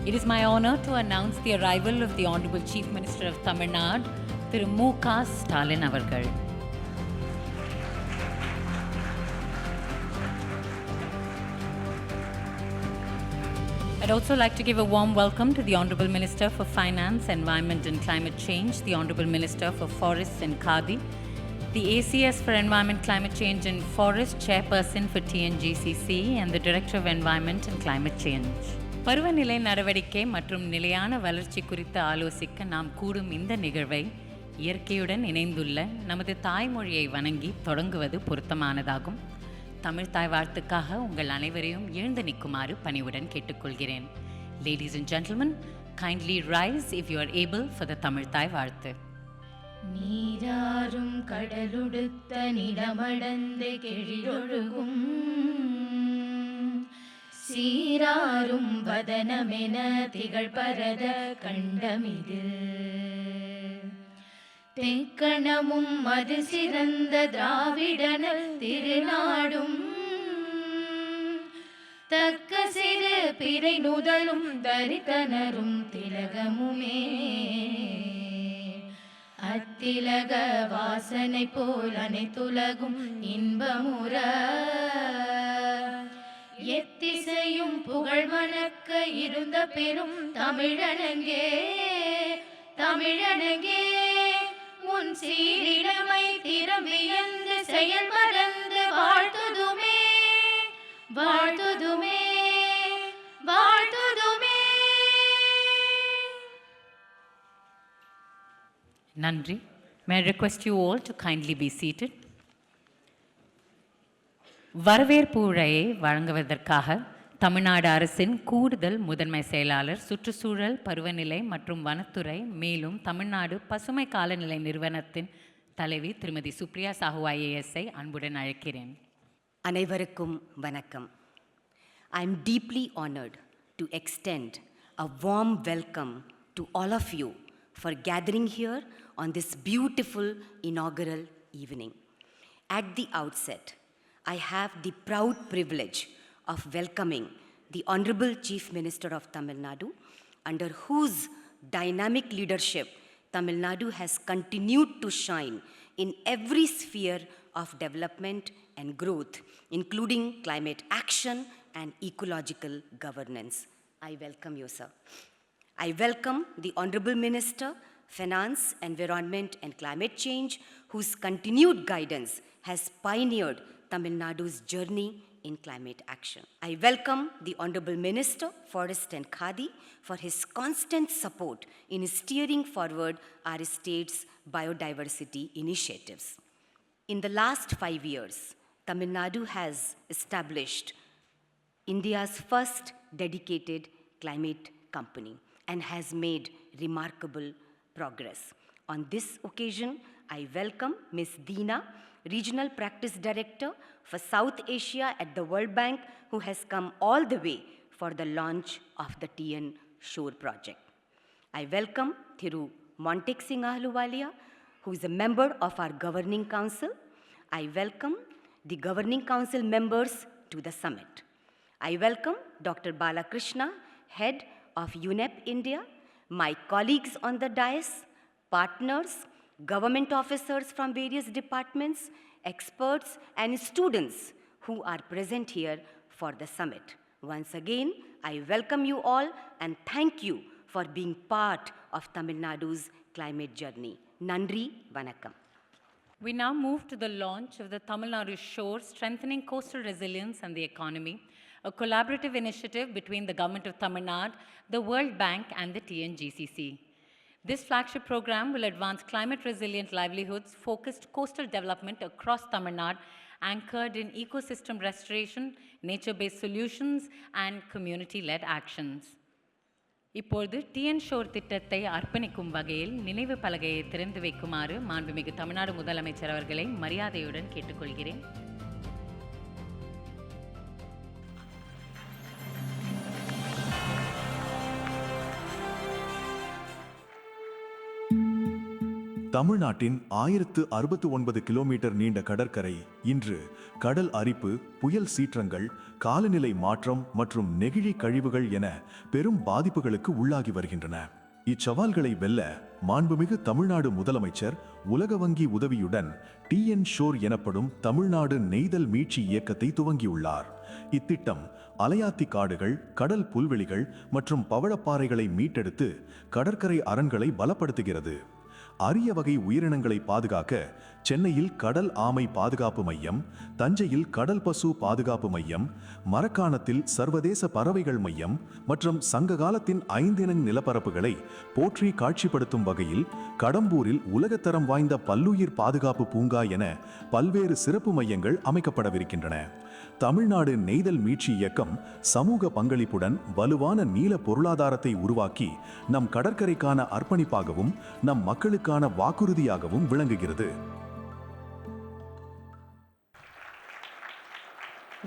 It is my honor to announce the arrival of the Honorable Chief Minister of Tamil Nadu, Thiru Mu Ka Stalin avargal. I'd also like to give a warm welcome to the Honorable Minister for Finance, Environment and Climate Change, the Honorable Minister for Forests and Khadi, the ACS for Environment, Climate Change and Forest, Chairperson for TNGCC, and the Director of Environment and Climate Change. பருவநிலை நடவடிக்கை மற்றும் நிலையான வளர்ச்சி குறித்து ஆலோசிக்க நாம் கூடும் இந்த நிகழ்வை இயற்கையுடன் இணைந்துள்ள நமது தாய்மொழியை வணங்கி தொடங்குவது பொருத்தமானதாகும். தமிழ் தாய் வாழ்த்துக்காக உங்கள் அனைவரையும் எழுந்து நிற்குமாறு பணிவுடன் கேட்டுக்கொள்கிறேன். Ladies and gentlemen, kindly rise if you are able for the Tamil தாய் வாழ்த்து. நீராறும் கடலுடுத்த நிலமடந்து கெழிலொழுகும் சீராரும் வதனமென திகழ் பரத கண்டமிதில் தெக்கணமும் அது சிறந்த திராவிடனல் திருநாடும் தக்க சிறு பிறை நுதலும் தரித்தனரும் திலகமுமே அத்திலக வாசனை போல் அனைத்துலகும் இன்பமுற எத்திசையும் புகழ் மணக்க இருந்த பெரும் தமிழனங்கே தமிழனங்கே உன் சீரிடமை திறமியந்து செயல் மறந்து வாழ்த்துதுமே வாழ்த்துதுமே வாழ்த்துதுமே. நன்றி. May I request you all to kindly be seated. வரவேற்பு உரையை வழங்குவதற்காக தமிழ்நாடு அரசின் கூடுதல் முதன்மை செயலாளர் சுற்றுச்சூழல், பருவநிலை மற்றும் வனத்துறை, மேலும் தமிழ்நாடு பசுமை காலநிலை நிறுவனத்தின் தலைவி திருமதி சுப்ரியா சாஹூ IASஐ அன்புடன் அழைக்கிறேன். அனைவருக்கும் வணக்கம். I am deeply honored to extend a warm welcome to all of you for gathering here on this beautiful inaugural evening. At the outset, I have the proud privilege of welcoming the Honorable Chief Minister of Tamil Nadu, under whose dynamic leadership Tamil Nadu has continued to shine in every sphere of development and growth, including climate action and ecological governance. I welcome you, sir. I welcome the Honorable Minister, Finance, Environment and Climate Change, whose continued guidance has pioneered Tamil Nadu's journey in climate action. I welcome the Honorable Minister, Forest and Khadi, for his constant support in steering forward our state's biodiversity initiatives. In the last 5 years, Tamil Nadu has established India's first dedicated climate company and has made remarkable progress. On this occasion, I welcome Ms. Deena, Regional Practice Director for South Asia at the World Bank, who has come all the way for the launch of the TN Shore project. I welcome Thiru Montek Singh Ahluwalia, who is a member of our Governing Council. I welcome the Governing Council members to the summit. I welcome Dr. Balakrishna, Head of UNEP India, my colleagues on the dais, partners, government officers from various departments, experts, and students who are present here for the summit. Once again, I welcome you all and thank you for being part of Tamil Nadu's climate journey. Nandri, Vanakkam. We now move to the launch of the Tamil Nadu Shore Strengthening Coastal Resilience and the Economy, a collaborative initiative between the Government of Tamil Nadu, the World Bank, and the TNGCC. This flagship program will advance climate-resilient livelihoods, focused coastal development across Tamil Nadu, anchored in ecosystem restoration, nature-based solutions, and community-led actions. இப்பொழுது TN sure திட்டத்தை அர்ப்பணிக்கும் வகையில் நினைவு பலகையை திறந்து வைக்குமாறு மாண்புமிகு தமிழ்நாடு முதலமைச்சர் அவர்களை மரியாதையுடன் கேட்டுக்கொள்கிறேன். தமிழ்நாட்டின் 1069 கிலோமீட்டர் நீண்ட கடற்கரை இன்று கடல் அரிப்பு, புயல் சீற்றங்கள், காலநிலை மாற்றம் மற்றும் நெகிழி கழிவுகள் என பெரும் பாதிப்புகளுக்கு உள்ளாகி வருகின்றன. இச்சவால்களை வெல்ல மாண்புமிகு தமிழ்நாடு முதலமைச்சர் உலக வங்கி உதவியுடன் TN ஷோர் எனப்படும் தமிழ்நாடு நெய்தல் மீட்சி இயக்கத்தை துவங்கியுள்ளார். இத்திட்டம் அலையாத்தி காடுகள், கடல் புல்வெளிகள் மற்றும் பவழப்பாறைகளை மீட்டெடுத்து கடற்கரை அரண்களை பலப்படுத்துகிறது. அரிய வகை உயிரினங்களை பாதுகாக்க சென்னையில் கடல் ஆமை பாதுகாப்பு மையம், தஞ்சையில் கடல் பசு பாதுகாப்பு மையம், மரக்காணத்தில் சர்வதேச பறவைகள் மையம் மற்றும் சங்க காலத்தின் 5 இன நிலப்பரப்புகளை போற்றி காட்சிப்படுத்தும் வகையில் கடம்பூரில் உலகத்தரம் வாய்ந்த பல்லுயிர் பாதுகாப்பு பூங்கா என பல்வேறு சிறப்பு மையங்கள் அமைக்கப்படவிருக்கின்றன. தமிழ்நாடு நெய்தல் மீட்சி இயக்கம் சமூக பங்களிப்புடன் வலுவான நீல பொருளாதாரத்தை உருவாக்கி நம் கடற்கரைக்கான அர்ப்பணிப்பாகவும் நம் மக்களுக்கான வாக்குறுதியாகவும் விளங்குகிறது.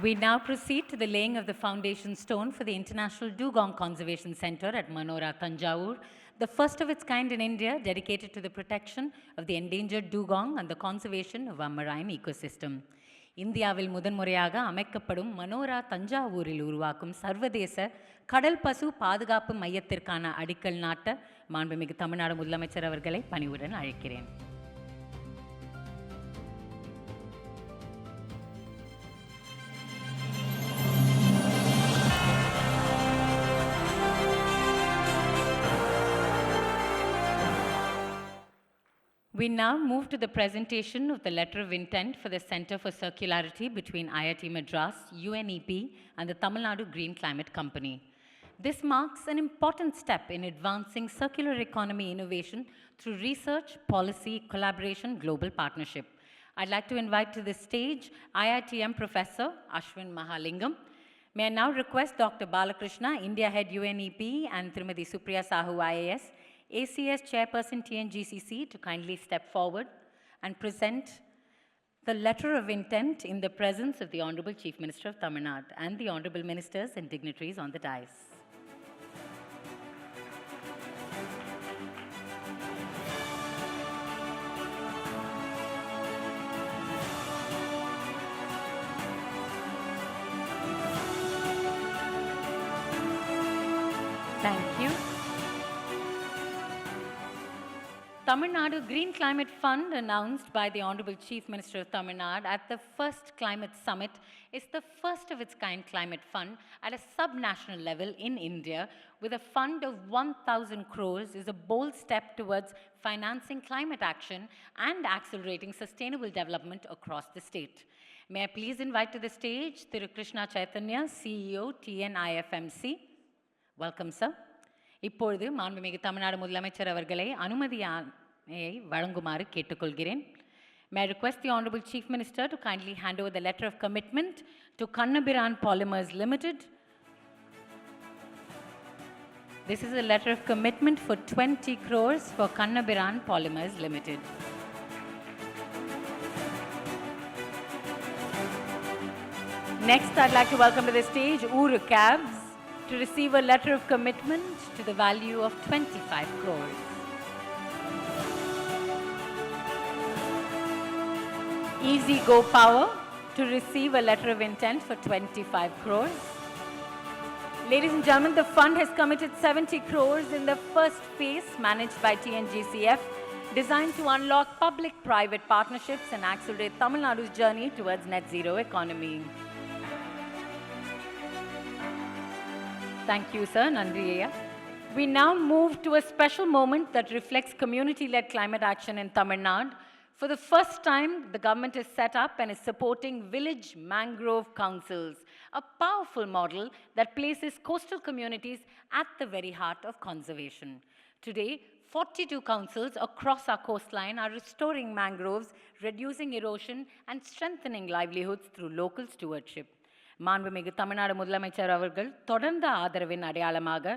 We now proceed to the laying of the foundation stone for the International Dugong Conservation Center at Manora, Tanjavur, the first of its kind in India, dedicated to the protection of the endangered dugong and the conservation of our marine ecosystem. இந்தியாவில் முதன்முறையாக அமைக்கப்படும் மனோரா தஞ்சாவூரில் உருவாக்கும் சர்வதேச கடல் பசு பாதுகாப்பு மையத்திற்கான அடிக்கல் நாட்ட மாண்புமிகு தமிழ்நாடு முதலமைச்சர் அவர்களை பணிவுடன் அழைக்கிறேன். We now move to the presentation of the letter of intent for the Center for Circularity between IIT Madras, UNEP and the Tamil Nadu Green Climate Company. This marks an important step in advancing circular economy innovation through research, policy, collaboration, global partnership. I'd like to invite to the stage IITM Professor Ashwin Mahalingam. May I now request Dr. Balakrishna, India Head UNEP, and Srimati Supriya Sahu IAS, ACS Chairperson TNGCC, to kindly step forward and present the letter of intent in the presence of the Honorable Chief Minister of Tamil Nadu and the Honorable Ministers and dignitaries on the dais. Thank you. Tamil Nadu Green Climate Fund, announced by the Honorable Chief Minister of Tamil Nadu at the first Climate Summit, is the first of its kind climate fund at a sub-national level in India, with a fund of 1,000 crores, is a bold step towards financing climate action and accelerating sustainable development across the state. May I please invite to the stage Thiru Krishna Chaitanya, CEO, TNIFMC. Welcome, sir. இப்பொழுது மாண்புமிகு தமிழ்நாடு முதலமைச்சர் அவர்களை அனுமதியை வழங்குமாறு கேட்டுக்கொள்கிறேன். May I request the Honorable Chief Minister to kindly hand over the letter of commitment to Kannabiran Polymers Limited. This is a letter of commitment for 20 crores for Kannabiran Polymers Limited. Next, I'd like to welcome to the stage Uru Cabs to receive a letter of commitment to the value of 25 crores. Easy Go Power to receive a letter of intent for 25 crores. Ladies and gentlemen, the fund has committed 70 crores in the first phase managed by TNGCF, designed to unlock public-private partnerships and accelerate Tamil Nadu's journey towards net zero economy. Thank you, sir. Nandriya. We now move to a special moment that reflects community-led climate action in Tamil Nadu. For the first time, the government has set up and is supporting village mangrove councils, a powerful model that places coastal communities at the very heart of conservation. Today, 42 councils across our coastline are restoring mangroves, reducing erosion, and strengthening livelihoods through local stewardship. மாண்புமிகு தமிழ்நாடு முதலமைச்சர் அவர்கள் தொடர்ந்த ஆதரவின் அடையாளமாக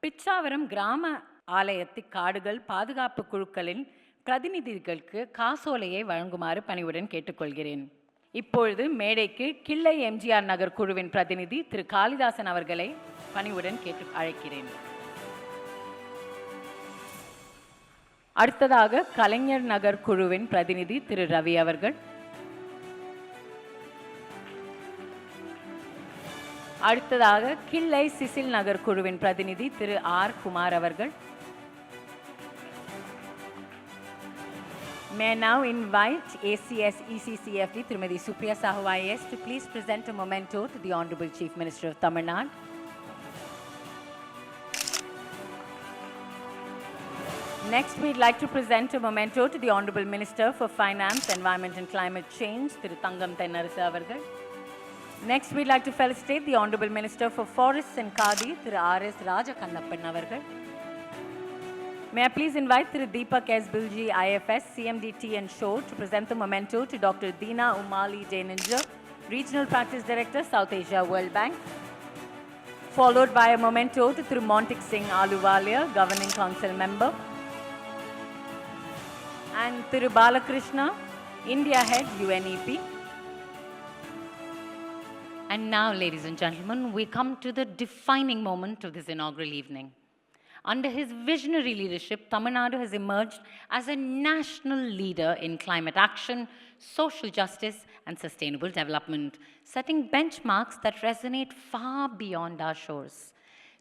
பிச்சாவரம் கிராம ஆலயத்தி காடுகள் பாதுகாப்பு குழுக்களின் பிரதிநிதிகளுக்கு காசோலையை வழங்குமாறு பணிவுடன் கேட்டுக்கொள்கிறேன். இப்பொழுது மேடைக்கு கிள்ளை எம்ஜிஆர் நகர் குழுவின் பிரதிநிதி திரு காளிதாசன் அவர்களை பணிவுடன் கேட்டு அழைக்கிறேன். அடுத்ததாக கலைஞர் நகர் குழுவின் பிரதிநிதி திரு ரவி அவர்கள். அடுத்ததாக கிள்ளை சிசில் நகர் குழுவின் பிரதிநிதி திரு ஆர் குமார் அவர்கள். May I now invite ACS ECCFD Trimadi Supriya Sahu IAS to please present a memento to the Honorable Chief Minister of Tamil Nadu. Next, we'd like to present a memento to the Honorable Minister for Finance, Environment and Climate Change, Thiru Thangam Thennarasu avargal. Next, we'd like to felicitate the Honorable Minister for Forests and Khadi, Thiru R.S. Rajakannappan avargal. May I please invite Thiru Deepak S. Bilji, IFS, CMDT and Show to present the memento to Dr. Deena Umali Jainenja, Regional Practice Director, South Asia World Bank. Followed by a memento to Thiru Montik Singh Aluwalia, Governing Council Member. And Thiru Balakrishna, India Head, UNEP. And now, ladies and gentlemen, we come to the defining moment of this inaugural evening. Under his visionary leadership, Tamil Nadu has emerged as a national leader in climate action, social justice, and sustainable development, setting benchmarks that resonate far beyond our shores.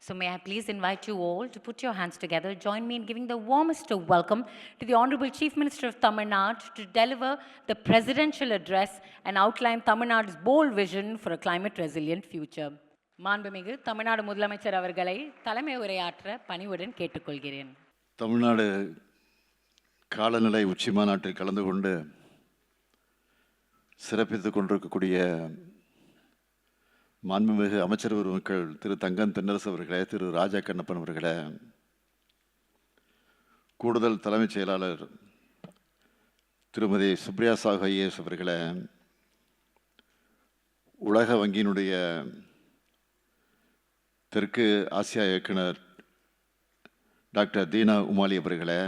So may I please invite you all to put your hands together, join me in giving the warmest of welcome to the Honorable Chief Minister of Tamil Nadu to deliver the presidential address and outline Tamil Nadu's bold vision for a climate resilient future. மாண்புமிகு தமிழ்நாடு முதலமைச்சர் அவர்களை தலைமை உரையாற்ற பணிவுடன் கேட்டுக்கொள்கிறேன். தமிழ்நாடு காலநிலை உச்சி மாநாட்டில் கலந்து கொண்டு சிறப்பித்துக் கொண்டிருக்கக்கூடிய மாண்புமிகு அமைச்சர் பெருமக்கள் திரு தங்கம் தென்னரசு அவர்களே, திரு ராஜா கண்ணப்பன் அவர்களே, கூடுதல் தலைமைச் செயலாளர் திருமதி சுப்ரியா சாஹு ஐஏஎஸ் அவர்களே, உலக வங்கியினுடைய தெற்கு ஆசியா இயக்குனர் டாக்டர் தீனா உமாலி அவர்களே,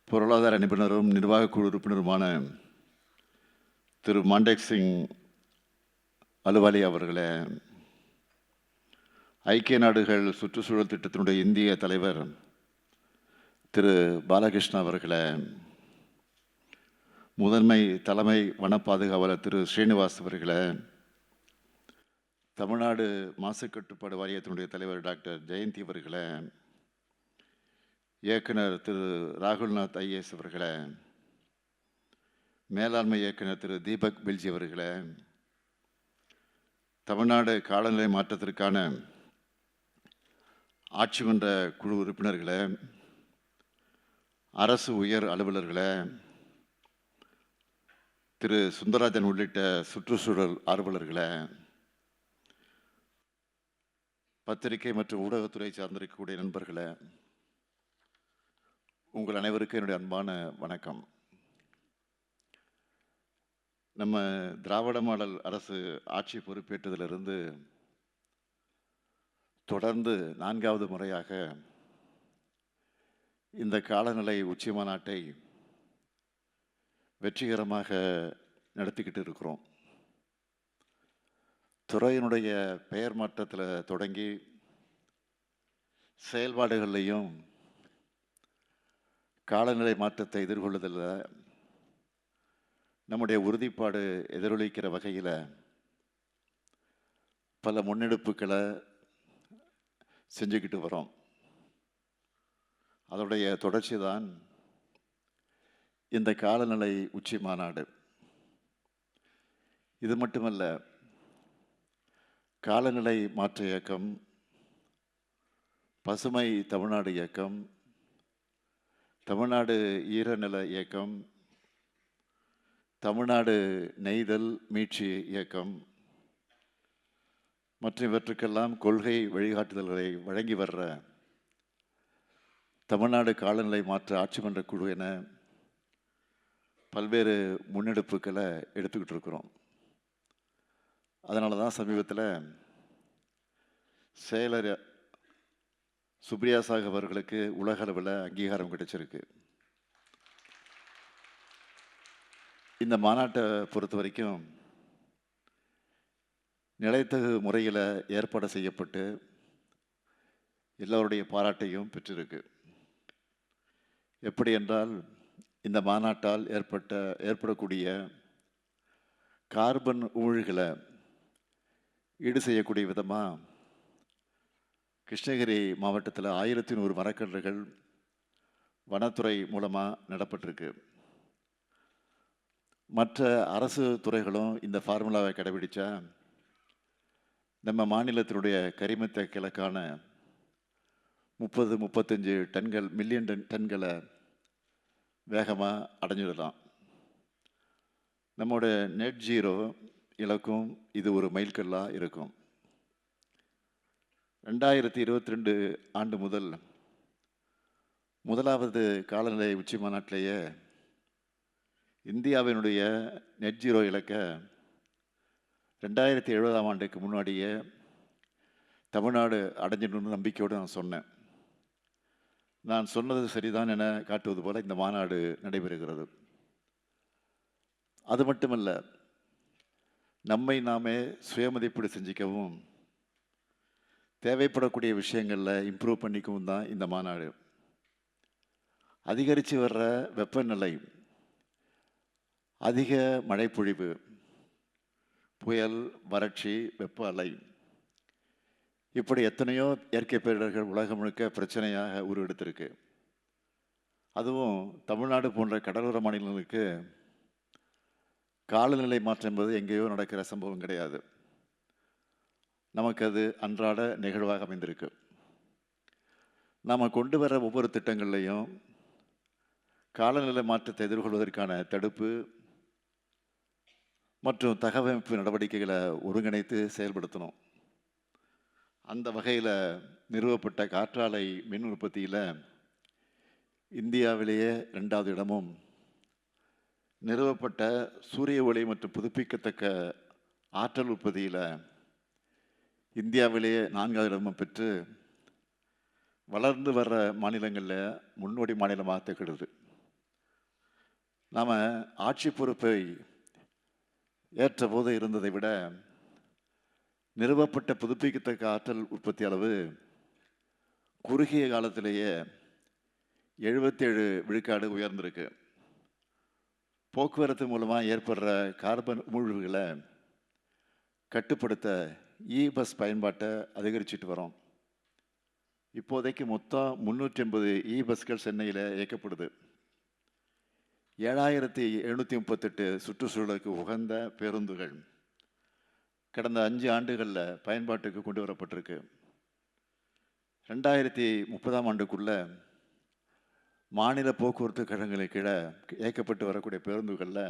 பொருளாதார நிபுணரும் நிர்வாகக் குழு உறுப்பினருமான திரு மாண்டேக் சிங் அலுவாலியா அவர்களே, ஐக்கிய நாடுகள் சுற்றுச்சூழல் திட்டத்தினுடைய இந்திய தலைவர் திரு பாலகிருஷ்ணா அவர்களே, முதன்மை தலைமை வன பாதுகாவலர் திரு ஸ்ரீனிவாஸ் அவர்களே, தமிழ்நாடு மாசு கட்டுப்பாடு வாரியத்தினுடைய தலைவர் டாக்டர் ஜெயந்தி அவர்களே, இயக்குனர் திரு ராகுல்நாத் ஐஏஎஸ் அவர்களே, மேலாண்மை இயக்குனர் திரு தீபக் பில்ஜி அவர்களே, தமிழ்நாடு காலநிலை மாற்றத்திற்கான ஆட்சி மன்ற குழு உறுப்பினர்களே, அரசு உயர் அலுவலர்களே, திரு சுந்தரராஜன் உள்ளிட்ட சுற்றுச்சூழல் ஆர்வலர்களே, பத்திரிகை மற்றும் ஊடகத்துறை சார்ந்திருக்கக்கூடிய நண்பர்களே, உங்கள் அனைவருக்கும் என்னுடைய அன்பான வணக்கம். நம்ம திராவிட மாடல் அரசு ஆட்சி பொறுப்பேற்றதிலிருந்து தொடர்ந்து 4வது முறையாக இந்த காலநிலை உச்சி மாநாட்டை வெற்றிகரமாக நடத்திக்கிட்டு இருக்கிறோம். துறையினுடைய பெயர் மாற்றத்தில் தொடங்கி செயல்பாடுகள்லையும் காலநிலை மாற்றத்தை எதிர்கொள்ளுதல் நம்முடைய உறுதிப்பாடு எதிரொலிக்கிற வகையில் பல முன்னெடுப்புகளை செஞ்சுக்கிட்டு வரோம். அதோடைய தொடர்ச்சி தான் இந்த காலநிலை உச்சி மாநாடு. இது மட்டுமல்ல, காலநிலை மாற்ற இயக்கம், பசுமை தமிழ்நாடு இயக்கம், தமிழ்நாடு ஈரநில இயக்கம், தமிழ்நாடு நெய்தல் மீட்சி இயக்கம் மற்றும் இவற்றுக்கெல்லாம் கொள்கை வழிகாட்டுதல்களை வழங்கி வர்ற தமிழ்நாடு காலநிலை மாற்ற ஆட்சி மன்ற குழு என பல்வேறு முன்னெடுப்புகளை எடுத்துக்கிட்டு இருக்கிறோம். அதனால தான் சமீபத்தில் செயலர் சுப்ரியா சாஹு அவர்களுக்கு உலக அளவில் அங்கீகாரம் கிடைச்சிருக்கு. இந்த மாநாட்டை பொறுத்த வரைக்கும் நிலைத்தகு முறையில் ஏற்பாடு செய்யப்பட்டு எல்லோருடைய பாராட்டையும் பெற்றிருக்கு. எப்படி என்றால், இந்த மாநாட்டால் ஏற்படக்கூடிய கார்பன் உமிழ்களை ஈடு செய்யக்கூடிய விதமாக கிருஷ்ணகிரி மாவட்டத்தில் 1100 மரக்கன்றுகள் வனத்துறை மூலமாக நடப்பட்டிருக்கு. மற்ற அரசு துறைகளும் இந்த ஃபார்முலாவை கடைபிடிச்சா நம்ம மாநிலத்தினுடைய கரிமத்த கிழக்கான 30-35 டன்கள் மில்லியன் டன்களை வேகமாக அடைஞ்சிடலாம். நம்மோட நெட் ஜீரோ இலக்கும் இது ஒரு மைல்கல்லாக இருக்கும். 2022 ஆண்டு முதல் முதலாவது காலநிலை உச்சி மாநாட்டிலேயே இந்தியாவினுடைய நெட் ஜீரோ இலக்கை 2070 ஆண்டுக்கு முன்னாடியே தமிழ்நாடு அடைஞ்சிடணும்னு நம்பிக்கையோடு நான் சொன்னேன். நான் சொன்னது சரிதான் என காட்டுவது போல இந்த மாநாடு நடைபெறுகிறது. அது மட்டுமல்ல, நம்மை நாமே சுயமதிப்பீடு செஞ்சுக்கவும் தேவைப்படக்கூடிய விஷயங்களில் இம்ப்ரூவ் பண்ணிக்கவும் தான் இந்த மாநாடு. அதிகரித்து வர்ற வெப்பநிலை, அதிக மழைப்பொழிவு, புயல், வறட்சி, வெப்ப அலை, இப்படி எத்தனையோ இயற்கை பேரிடர்கள் உலகம் முழுக்க பிரச்சனையாக உருவெடுத்திருக்கு. அதுவும் தமிழ்நாடு போன்ற கடலோர மாநிலங்களுக்கு காலநிலை மாற்றம் என்பது எங்கேயோ நடக்கிற சம்பவம் கிடையாது. நமக்கு அது அன்றாட நிகழ்வாக அமைந்திருக்கு. நாம் கொண்டு வர ஒவ்வொரு திட்டங்கள்லையும் காலநிலை மாற்றத்தை எதிர்கொள்வதற்கான தடுப்பு மற்றும் தகவமைப்பு நடவடிக்கைகளை ஒருங்கிணைத்து செயல்படுத்தணும். அந்த வகையில் நிறுவப்பட்ட காற்றாலை மின் உற்பத்தியில் இந்தியாவிலேயே 2வது இடமும், நிறுவப்பட்ட சூரிய ஒளி மற்றும் புதுப்பிக்கத்தக்க ஆற்றல் உற்பத்தியில் இந்தியாவிலேயே 4வது இடமும் பெற்று வளர்ந்து வர்ற மாநிலங்களில் முன்னோடி மாநிலமாக திகழுது. நாம் ஆட்சி பொறுப்பை ஏற்ற போது இருந்ததை விட நிறுவப்பட்ட புதுப்பிக்கத்தக்க ஆற்றல் உற்பத்தி அளவு குறுகிய காலத்திலேயே 77 விழுக்காடு உயர்ந்திருக்கு. போக்குவரத்து மூலமாக ஏற்படுற கார்பன் உமிழ்வுகளை கட்டுப்படுத்த பஸ் பயன்பாட்டை அதிகரிச்சுட்டு வரோம். இப்போதைக்கு மொத்தம் 380 பஸ்கள் சென்னையில் இயக்கப்படுது. 7738 சுற்றுச்சூழலுக்கு உகந்த பேருந்துகள் கடந்த 5 ஆண்டுகளில் பயன்பாட்டுக்கு கொண்டு வரப்பட்டிருக்கு. 2030 ஆண்டுக்குள்ள மாநில போக்குவரத்து கழகங்களுக்கு கீழே இயக்கப்பட்டு வரக்கூடிய பேருந்துகளில்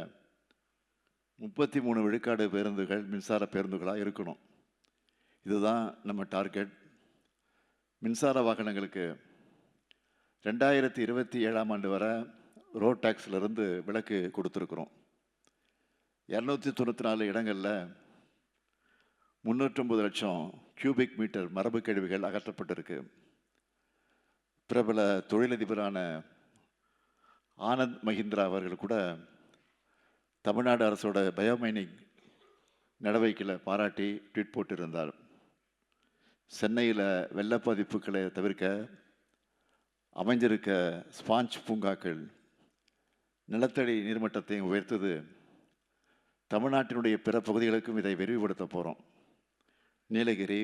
33 விழுக்காடு பேருந்துகள் மின்சார பேருந்துகளாக இருக்கணும். இதுதான் நம்ம டார்கெட். மின்சார வாகனங்களுக்கு 2027 ஆண்டு வரை ரோட் டேக்ஸ்லேருந்து விலக்கு கொடுத்துருக்குறோம். 294 இடங்களில் 309 லட்சம் கியூபிக் மீட்டர் மரபு கழிவுகள் அகற்றப்பட்டிருக்கு. பிரபல தொழிலதிபரான ஆனந்த் மஹிந்திரா அவர்கள் கூட தமிழ்நாடு அரசோட பயோமைனிங் நடவடிக்கைகளை பாராட்டி ட்வீட் போட்டிருந்தார். சென்னையில் வெள்ள பாதிப்புகளை தவிர்க்க அமைஞ்சிருக்க ஸ்பாஞ்ச் பூங்காக்கள் நிலத்தடி நீர்மட்டத்தையும் உயர்த்தது. தமிழ்நாட்டினுடைய பிற பகுதிகளுக்கும் இதை விரிவுபடுத்த போகிறோம். நீலகிரி,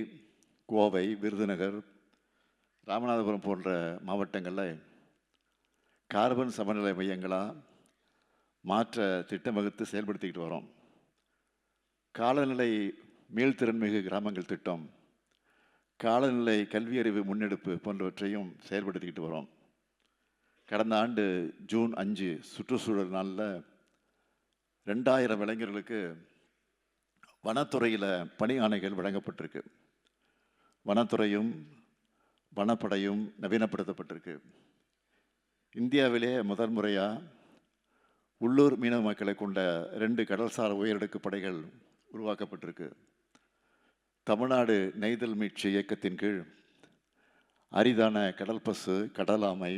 கோவை, விருதுநகர், ராமநாதபுரம் போன்ற மாவட்டங்களில் கார்பன் சமநிலை மையங்களாக மாற்ற திட்டம் வகுத்து செயல்படுத்திக்கிட்டு வரோம். காலநிலை மீள்திறன்மிகு கிராமங்கள் திட்டம், காலநிலை கல்வியறிவு முன்னெடுப்பு போன்றவற்றையும் செயல்படுத்திக்கிட்டு வரோம். கடந்த ஆண்டு ஜூன் 5 சுற்றுச்சூழல் நாளில் 2000 இளைஞர்களுக்கு வனத்துறையில் பணி ஆணைகள் வழங்கப்பட்டிருக்கு. வனத்துறையும் வனப்படையும் நவீனப்படுத்தப்பட்டிருக்கு. இந்தியாவிலே முதல் முறையாக உள்ளூர் மீனவ மக்களை கொண்ட 2 கடல்சார் உயரடுக்கு படைகள் உருவாக்கப்பட்டிருக்கு. தமிழ்நாடு நெய்தல் மீட்சி இயக்கத்தின் கீழ் அரிதான கடல் பசு, கடலாமை,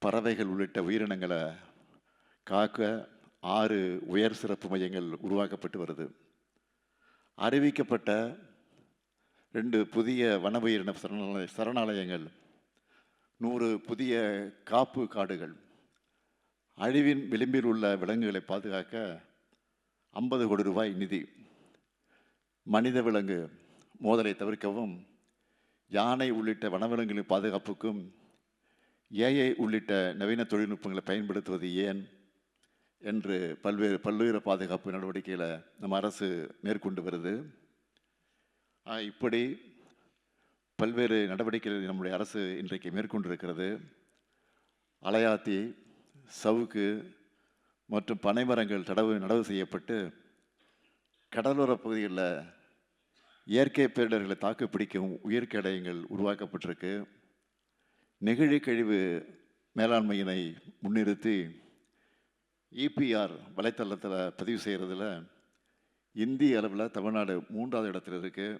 பறவைகள் உள்ளிட்ட உயிரினங்களை காக்க 6 உயர் சிறப்பு மையங்கள் உருவாக்கப்பட்டு வருது. அறிவிக்கப்பட்ட 2 புதிய வன உயிரின சரணாலயங்கள் 100 புதிய காப்பு காடுகள், அழிவின் விளிம்பில் உள்ள விலங்குகளை பாதுகாக்க 50 கோடி ரூபாய் நிதி, மனித விலங்கு மோதலை தவிர்க்கவும் யானை உள்ளிட்ட வனவிலங்குகளின் பாதுகாப்புக்கும் ஏஐ உள்ளிட்ட நவீன தொழில்நுட்பங்களை பயன்படுத்துவது ஏன் என்று பல்வேறு பாதுகாப்பு நடவடிக்கைகளை நம்ம அரசு மேற்கொண்டு வருது. இப்படி பல்வேறு நடவடிக்கைகளை நம்முடைய அரசு இன்றைக்கு மேற்கொண்டிருக்கிறது. அலையாத்தி, சவுக்கு மற்றும் பனைமரங்கள் நடவு செய்யப்பட்டு கடலோரப் பகுதிகளில் இயற்கை பேரிடர்களை தாக்குப்பிடிக்கும் உயிர்க்கடையங்கள் உருவாக்கப்பட்டிருக்கு. நெகிழி கழிவு மேலாண்மையினை முன்னிறுத்தி இபிஆர் வலைத்தளத்தில் பதிவு செய்கிறதுல இந்திய அளவில் தமிழ்நாடு 3வது இடத்துல இருக்குது.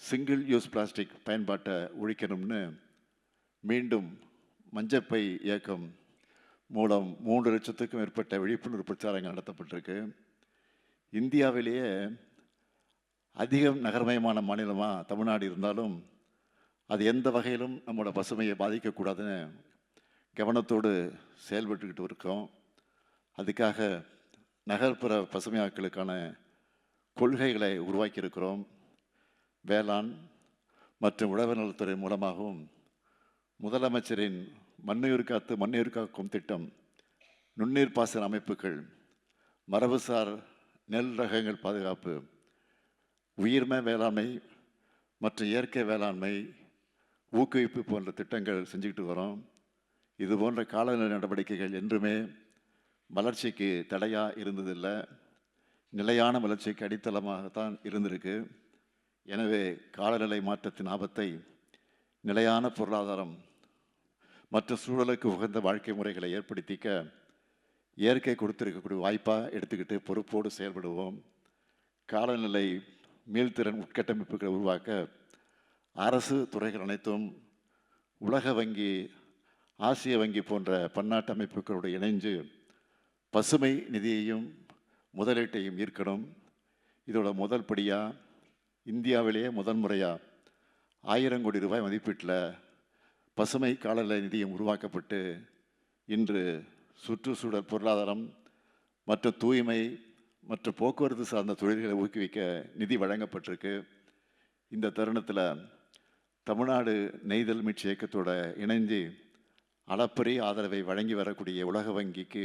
சிங்கிள் யூஸ் பிளாஸ்டிக் பயன்பாட்டை ஒழிக்கணும்னு மீண்டும் மஞ்சப்பை இயக்கம் மூலம் 3 லட்சத்துக்கும் மேற்பட்ட விழிப்புணர்வு பிரச்சாரங்கள் நடத்தப்பட்டிருக்கு. இந்தியாவிலேயே அதிகம் நகர்மயமான மாநிலமாக தமிழ்நாடு இருந்தாலும் அது எந்த வகையிலும் நம்மளோட பசுமையை பாதிக்கக்கூடாதுன்னு கவனத்தோடு செயல்பட்டுக்கிட்டு இருக்கோம். அதுக்காக நகர்ப்புற பசுமையாக்கலுக்கான கொள்கைகளை உருவாக்கியிருக்கிறோம். வேளாண் மற்றும் உழவர் நலத்துறை மூலமாகவும் முதலமைச்சரின் மண்ணுயிர் காத்து மண்ணுயிர் காக்கும் திட்டம், நுண்ணீர் பாசன அமைப்புகள், மரபுசார் நெல் ரகங்கள் பாதுகாப்பு, உயிர்ம வேளாண்மை மற்றும் இயற்கை வேளாண்மை ஊக்குவிப்பு போன்ற திட்டங்கள் செஞ்சுக்கிட்டு வரோம். இது போன்ற காலநிலை நடவடிக்கைகள் என்றுமே வளர்ச்சிக்கு தடையாக இருந்ததில்லை, நிலையான வளர்ச்சிக்கு அடித்தளமாகத்தான் இருந்திருக்கு. எனவே காலநிலை மாற்றத்தின் ஆபத்தை நிலையான பொருளாதாரம் மற்றும் சூழலுக்கு உகந்த வாழ்க்கை முறைகளை ஏற்படுத்திக்க இயற்கை கொடுத்திருக்கக்கூடிய வாய்ப்பாக எடுத்துக்கிட்டு பொறுப்போடு செயல்படுவோம். காலநிலை மீள்திறன் உட்கட்டமைப்புகளை உருவாக்க அரசு துறைகள் அனைத்தும் உலக வங்கி, ஆசிய வங்கி போன்ற பன்னாட்டு அமைப்புகளோடு இணைஞ்சு பசுமை நிதியையும் முதலீட்டையும் ஈர்க்கணும். இதோட முதல் படியாக இந்தியாவிலேயே முதல் முறையாக 1000 கோடி ரூபாய் மதிப்பீட்டில் பசுமை காலநிலை நிதியம் உருவாக்கப்பட்டு இன்று சுற்றுச்சூழல் பொருளாதாரம் மற்றும் தூய்மை மற்றும் போக்குவரத்து சார்ந்த தொழில்களை ஊக்குவிக்க நிதி வழங்கப்பட்டிருக்கு. இந்த தருணத்தில் தமிழ்நாடு நெய்தல் மீட்சி இயக்கத்தோட இணைஞ்சு அளப்பரிய ஆதரவை வழங்கி வரக்கூடிய உலக வங்கிக்கு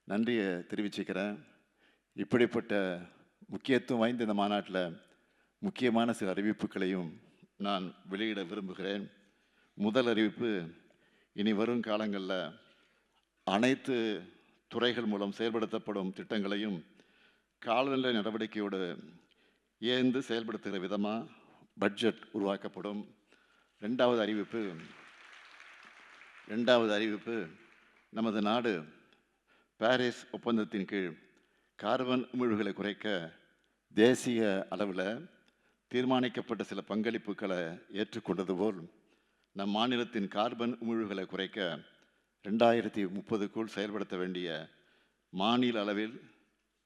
நன்றியை தெரிவிச்சுக்கிறேன். இப்படிப்பட்ட முக்கியத்துவம் வாய்ந்த இந்த மாநாட்டில் முக்கியமான சில அறிவிப்புகளையும் நான் வெளியிட விரும்புகிறேன். முதல் அறிவிப்பு, இனி வரும் காலங்களில் அனைத்து துறைகள் மூலம் செயல்படுத்தப்படும் திட்டங்களையும் காலநிலை நடவடிக்கையோடு ஏந்து செயல்படுத்துகிற விதமாக பட்ஜெட் உருவாக்கப்படும். ரெண்டாவது அறிவிப்பு, நமது நாடு பாரிஸ் ஒப்பந்தத்தின் கீழ் கார்பன் உமிழ்வுகளை குறைக்க தேசிய அளவில் தீர்மானிக்கப்பட்ட சில பங்களிப்புகளை ஏற்றுக்கொண்டது போல் நம் மாநிலத்தின் கார்பன் உமிழ்வுகளை குறைக்க 2030க்குள் செயல்படுத்த வேண்டிய மாநில அளவில்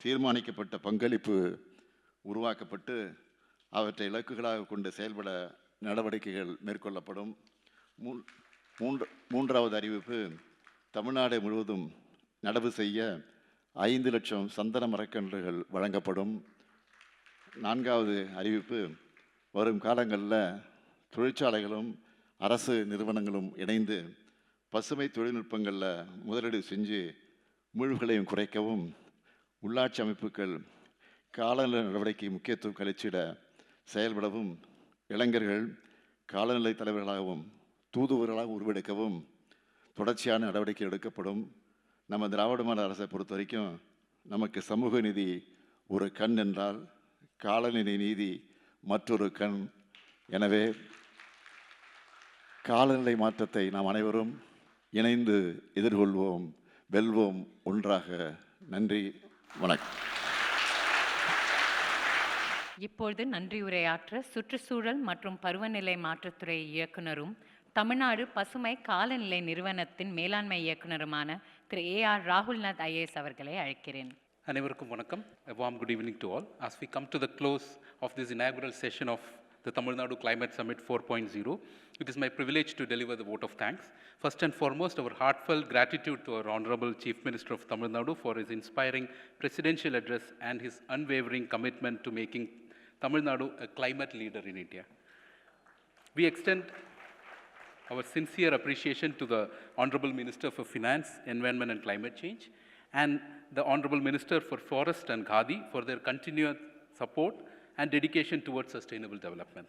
தீர்மானிக்கப்பட்ட பங்களிப்பு உருவாக்கப்பட்டு அவற்றை இலக்குகளாக கொண்டு செயல்பட நடவடிக்கைகள் மேற்கொள்ளப்படும். மூன்றாவது அறிவிப்பு, தமிழ்நாடு முழுவதும் நடவு செய்ய 5 லட்சம் சந்தன மரக்கன்றுகள் வழங்கப்படும். நான்காவது அறிவிப்பு, வரும் காலங்களில் தொழிற்சாலைகளும் அரசு நிறுவனங்களும் இணைந்து பசுமை தொழில்நுட்பங்களில் முதலீடு செஞ்சு உமிழ்வுகளையும் குறைக்கவும், உள்ளாட்சி அமைப்புகள் காலநிலை நடவடிக்கை முக்கியத்துவம் கழிச்சிட செயல்படவும், இளைஞர்கள் காலநிலை தலைவர்களாகவும் தூதுவர்களாக உருவெடுக்கவும் தொடர்ச்சியான நடவடிக்கை எடுக்கப்படும். நம்ம திராவிட மாடல் அரசை பொறுத்த வரைக்கும் நமக்கு சமூக நீதி ஒரு கண் என்றால் காலநிலை நீதி மற்றொரு கண். எனவே காலநிலை மாற்றத்தை நாம் அனைவரும் இணைந்து எதிர்கொள்வோம், வெல்வோம் ஒன்றாக. நன்றி, வணக்கம். இப்பொழுது நன்றியுரையாற்ற சுற்றுச்சூழல் மற்றும் பருவநிலை மாற்றத்துறை இயக்குனரும் தமிழ்நாடு பசுமை காலநிலை நிறுவனத்தின் மேலாண்மை இயக்குனருமான திரு A.R. ராகுல்நாத் IAS அவர்களை அழைக்கிறேன். அனைவருக்கும் வணக்கம். A warm good evening to all. As we come to the close of this inaugural session of the Tamil Nadu Climate Summit 4.0. It is my privilege to deliver the vote of thanks. First and foremost, our heartfelt gratitude to our Honorable Chief Minister of Tamil Nadu for his inspiring presidential address and his unwavering commitment to making Tamil Nadu a climate leader in India. We extend our sincere appreciation to the Honorable Minister for Finance, Environment and Climate Change, and the Honorable Minister for Forest and Khadi for their continued support and dedication towards sustainable development.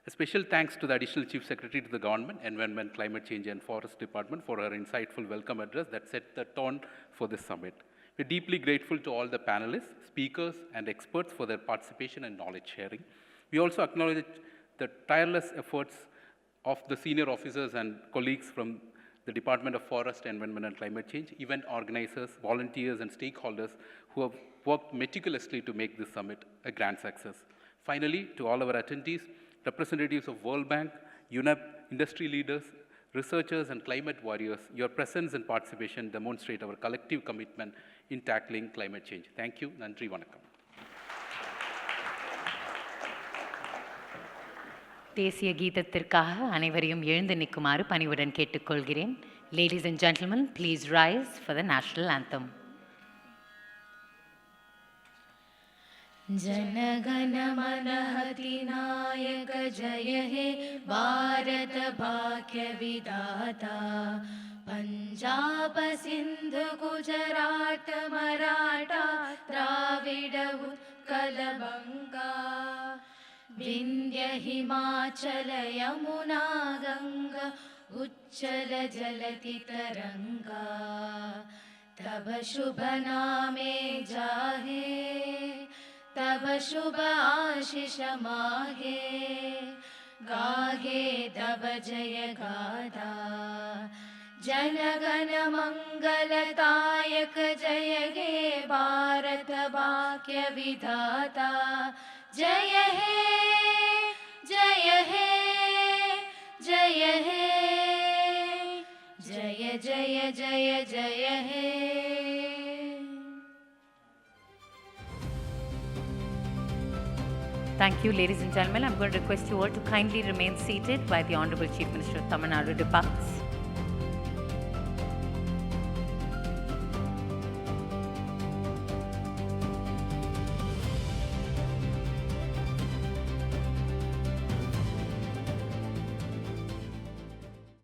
A special thanks to the Additional Chief Secretary to the Government, Environment, Climate Change and Forest Department for her insightful welcome address that set the tone for this summit. We're deeply grateful to all the panelists, speakers, and experts for their participation and knowledge sharing. We also acknowledge the tireless efforts of the senior officers and colleagues from the Department of Forest, Environment and Climate Change, event organizers, volunteers, and stakeholders who have worked meticulously to make this summit a grand success. Finally, to all our attendees, representatives of World Bank, UNEP, industry leaders, researchers, and climate warriors, your presence and participation demonstrate our collective commitment in tackling climate change. Thank you. Nandri Vanakkam. தேசிய கீதத்திற்காக அனைவரையும் எழுந்து நிற்குமாறு பணிவுடன் கேட்டுக்கொள்கிறேன். Ladies and gentlemen, please rise for the national anthem. जनगण मन अधिनायक जय हे भारत भाग्य विधाता पंजाब सिंध गुजरात मराठा द्राविड उत्कल बंगा विंध्य हिमाचल यमुना गंगा उच्चल जलति तरंगा तब शुभ नामे जाहे तब शुभ आशीष माहे गाहे तब जय गाथा जनगण मंगलदायक जय हे भारत भाग्य विधाता जय हे जय हे जय हे जय जय जय जय हे. Thank you, ladies and gentlemen. I'm going to request you all to kindly remain seated while the Honorable Chief Minister of Tamil Nadu departs.